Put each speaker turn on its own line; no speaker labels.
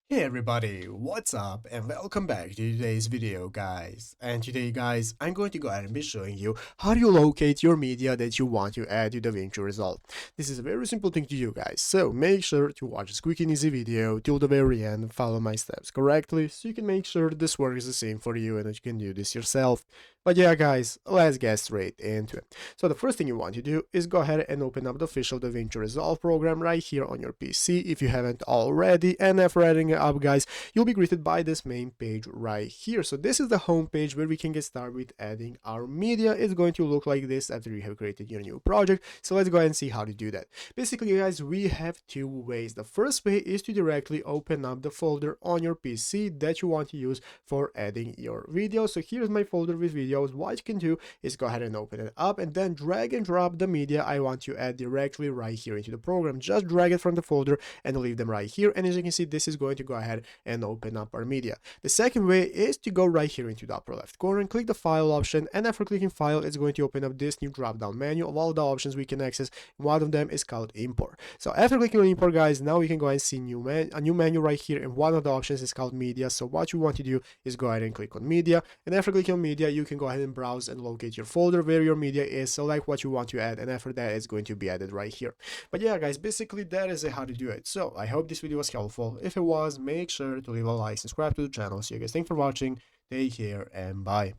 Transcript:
Hey everybody, what's up and welcome back to today's video guys. And today guys, I'm going to go ahead and be showing you how do you locate your media that you want to add to Davinci Resolve. This is a very simple thing to do guys, so make sure to watch this quick and easy video till the very end and follow my steps correctly so you can make sure this works the same for you and that you can do this yourself. But yeah guys, let's get straight into it. So the first thing you want to do is go ahead and open up the official Davinci Resolve program right here on your PC if you haven't already, and after adding it up guys, you'll be greeted by this main page right here. So this is the home page where we can get started with adding our media. It's going to look like this after you have created your new project. So let's go ahead and see how to do that. Basically guys, we have two ways. The first way is to directly open up the folder on your PC that you want to use for adding your video. So here's my folder with videos. What you can do is go ahead and open it up and then drag and drop the media I want to add directly right here into the program. Just drag it from the folder and leave them right here, and as you can see, this is going to go ahead and open up our media. The second way is to go right here into the upper left corner and click the file option, and after clicking file, it's going to open up this new drop down menu of all the options we can access. One of them is called import. So after clicking on import guys, now we can go ahead and see a new menu right here, and one of the options is called media. So what you want to do is go ahead and click on media, and after clicking on media, you can go ahead and browse and locate your folder where your media is, select what you want to add, and after that it's going to be added right here. But yeah guys, basically that is how to do it. So I hope this video was helpful. If it was, make sure to leave a like, subscribe to the channel. So you guys, thanks for watching, take care, and bye.